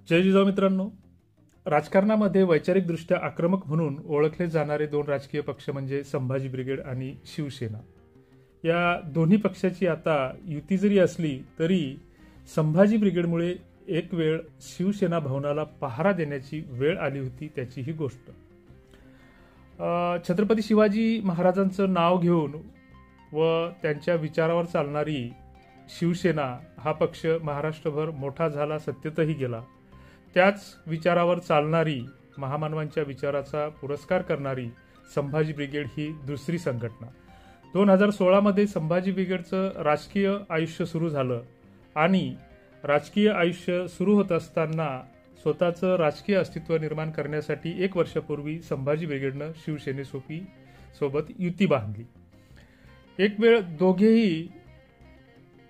जय जिजाऊ मित्रांनो, राजकारणामध्ये वैचारिकदृष्ट्या आक्रमक म्हणून ओळखले जाणारे दोन राजकीय पक्ष म्हणजे संभाजी ब्रिगेड आणि शिवसेना. या दोन्ही पक्षाची आता युती जरी असली तरी संभाजी ब्रिगेडमुळे एक वेळ शिवसेना भवनाला पहारा देण्याची वेळ आली होती, त्याची ही गोष्ट. छत्रपती शिवाजी महाराजांचं नाव घेऊन व त्यांच्या विचारावर चालणारी शिवसेना हा पक्ष महाराष्ट्रभर मोठा झाला, सत्तेतही गेला. त्याच विचारावर चालणारी, महामानवांच्या विचाराचा पुरस्कार करणारी संभाजी ब्रिगेड ही दुसरी संघटना. 2016 मध्ये संभाजी ब्रिगेडचं राजकीय आयुष्य सुरू झालं आणि राजकीय आयुष्य सुरू होत असताना स्वतःचं राजकीय अस्तित्व निर्माण करण्यासाठी 1 वर्षापूर्वी संभाजी ब्रिगेडनं शिवसेनेसोबत युती बांधली. एक वेळ दोघेही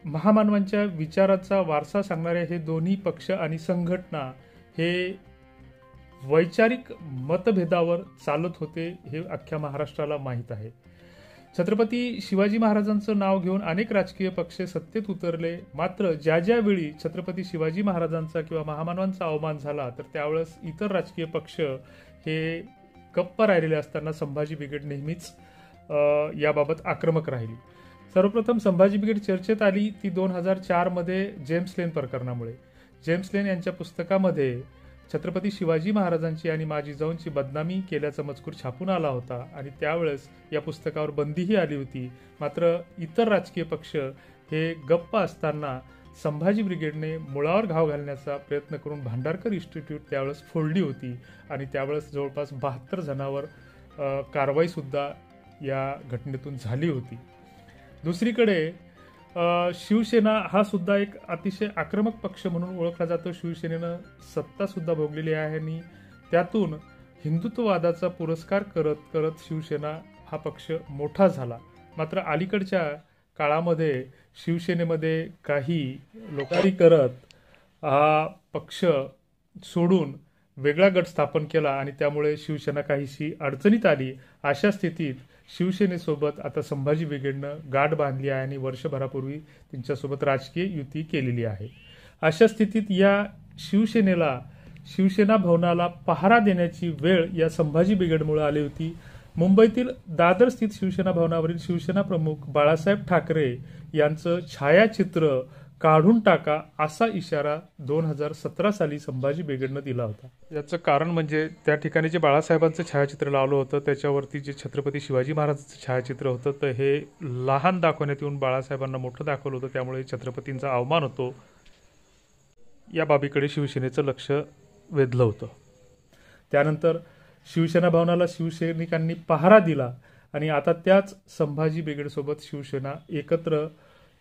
महामानवांच्या विचाराचा वारसा सांगणारे हे दोन्ही पक्ष आणि संघटना हे वैचारिक मतभेदावर चालत होते, हे अख्ख्या महाराष्ट्राला माहीत आहे. छत्रपती शिवाजी महाराजांचं नाव घेऊन अनेक राजकीय पक्ष सत्तेत उतरले, मात्र ज्या वेळी छत्रपती शिवाजी महाराजांचा किंवा महामानवांचा अवमान झाला तर त्यावेळेस इतर राजकीय पक्ष हे गप्प राहिलेले असताना संभाजी ब्रिगेड नेहमीच याबाबत आक्रमक राहिली. सर्वप्रथम संभाजी ब्रिगेड चर्चेत आली ती 2004 मध्ये जेम्स लेन प्रकरणामुळे. जेम्स लेन यांच्या पुस्तकामध्ये छत्रपती शिवाजी महाराजांची आणि माझी जिजाऊंची बदनामी केल्याचा मजकूर छापून आला होता आणि त्यावेळेस या पुस्तकावर बंदीही आली होती. मात्र इतर राजकीय पक्ष हे गप्प असताना संभाजी ब्रिगेडने मुळावर घाव घालण्याचा प्रयत्न करून भांडारकर इन्स्टिट्यूट त्यावेळेस फोडली होती आणि त्यावेळेस जवळपास 72 जणांवर कारवाई सुद्धा या घटनेतून झाली होती. दुसरीकडे शिवसेना हा सुद्धा एक अतिशय आक्रमक पक्ष म्हणून ओळखला जातो. शिवसेनेनं सत्ता सुद्धा भोगलेली आहे आणि त्यातून हिंदुत्ववादाचा पुरस्कार करत करत शिवसेना हा पक्ष मोठा झाला. मात्र अलीकडच्या काळामध्ये शिवसेनेमध्ये काही लोकांनी करत हा पक्ष सोडून वेगळा गट स्थापन केला आणि त्यामुळे शिवसेना काहीशी अडचणीत आली. अशा स्थितीत शिवसेनेसोबत आता संभाजी ब्रिगेडनं गाठ बांधली आहे आणि वर्षभरापूर्वी त्यांच्यासोबत राजकीय युती केलेली आहे. अशा स्थितीत या शिवसेनेला शिवसेना भवनाला पहारा देण्याची वेळ या संभाजी ब्रिगेडमुळे आली होती. मुंबईतील दादर स्थित शिवसेना भवनावरील शिवसेना प्रमुख बाळासाहेब ठाकरे यांचं छायाचित्र काढून टाका असा इशारा 2017 साली संभाजी ब्रिगेडनं दिला होता. याचं कारण म्हणजे त्या ठिकाणी जे बाळासाहेबांचं छायाचित्र लावलं होतं त्याच्यावरती जे छत्रपती शिवाजी महाराजांचं छायाचित्र होतं तर हे लहान दाखवण्यात येऊन बाळासाहेबांना मोठं दाखवलं होतं, त्यामुळे छत्रपतींचा अवमान होतो या बाबीकडे शिवसेनेचं लक्ष वेधलं होतं. त्यानंतर शिवसेना भवनाला शिवसैनिकांनी पहारा दिला आणि आता त्याच संभाजी ब्रिगेडसोबत शिवसेना एकत्र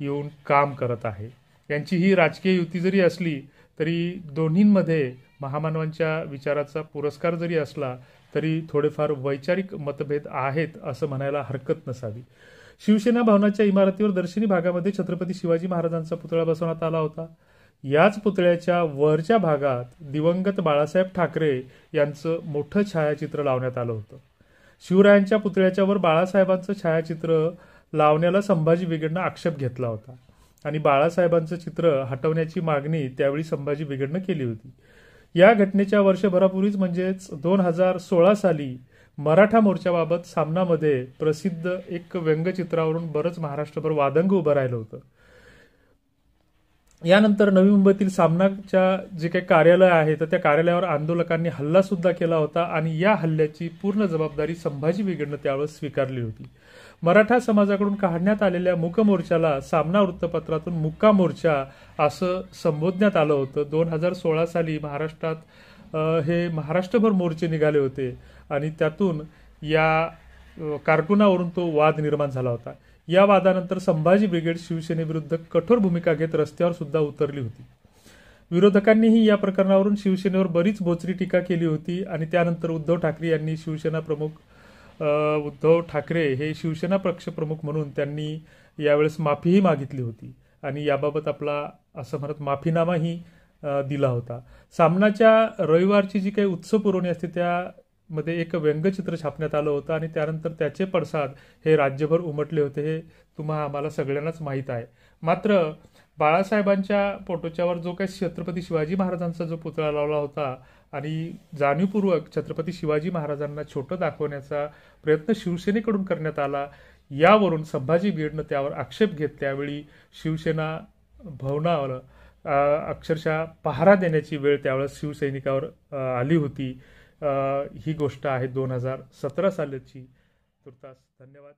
येऊन काम करत आहे. यांची ही राजकीय युती जरी असली तरी दोन्हींमध्ये महामानवांच्या विचाराचा पुरस्कार जरी असला तरी थोडेफार वैचारिक मतभेद आहेत असं म्हणायला हरकत नसावी. शिवसेना भवनाच्या इमारतीवर दर्शनी भागामध्ये छत्रपती शिवाजी महाराजांचा पुतळा बसवण्यात आला होता. याच पुतळ्याच्या वरच्या भागात दिवंगत बाळासाहेब ठाकरे यांचं मोठं छायाचित्र लावण्यात आलं होतं. शिवरायांच्या पुतळ्याच्या वर बाळासाहेबांचं छायाचित्र लावण्याला संभाजी ब्रिगेडनं आक्षेप घेतला होता आणि बाळासाहेबांचं चित्र हटवण्याची मागणी त्यावेळी संभाजी ब्रिगेडनं केली होती. या घटनेच्या वर्षभरापूर्वीच म्हणजेच 2016 साली मराठा मोर्चाबाबत सामनामध्ये प्रसिद्ध एक व्यंगचित्रावरून बरंच महाराष्ट्रभर वादंग उभं राहिलं होतं. यानंतर नवी मुंबईतील सामनाच्या जे काही कार्यालय आहे तर त्या कार्यालयावर आंदोलकांनी हल्ला सुद्धा केला होता आणि या हल्ल्याची पूर्ण जबाबदारी संभाजी ब्रिगेडनं त्यावेळेस स्वीकारली होती. मराठा समाजाकडून काढण्यात आलेल्या मूक मोर्चाला सामना वृत्तपत्रातून मुक्का मोर्चा असं संबोधण्यात आलं होतं. 2016 साली महाराष्ट्रात हे महाराष्ट्रभर मोर्चे निघाले होते आणि त्यातून या कार्टुनावरून तो वाद निर्माण झाला होता. या वादानंतर संभाजी ब्रिगेड शिवसेनेविरुद्ध कठोर भूमिका घेत रस्त्यावर सुद्धा उतरली होती. विरोधकांनीही या प्रकरणावरून शिवसेनेवर बरीच बोचरी टीका केली होती आणि त्यानंतर उद्धव ठाकरे यांनी शिवसेना प्रमुख उद्धव ठाकरे हे शिवसेना पक्ष प्रमुख म्हणून त्यांनी यावेळेस माफीही मागितली होती आणि याबाबत आपला असं म्हणत माफीनामाही दिला होता. सामनाच्या रविवारची जी काही उत्सव पुरवणी असते त्या मध्ये एक व्यंगचित्र छापण्यात आलं होतं आणि त्यानंतर त्याचे पडसाद हे राज्यभर उमटले होते, हे आम्हाला सगळ्यांनाच माहीत आहे. मात्र बाळासाहेबांच्या फोटोच्यावर जो काही छत्रपती शिवाजी महाराजांचा जो पुतळा लावला होता आणि जाणीवपूर्वक छत्रपती शिवाजी महाराजांना छोटं दाखवण्याचा प्रयत्न शिवसेनेकडून करण्यात आला, यावरून संभाजी भिडेनं त्यावर आक्षेप घेत त्यावेळी शिवसेना भवनावर अक्षरशः पहारा देण्याची वेळ त्यावेळेस शिवसैनिकावर आली होती. ही गोष्ट आहे 2017 सालाची. तुर्तास धन्यवाद.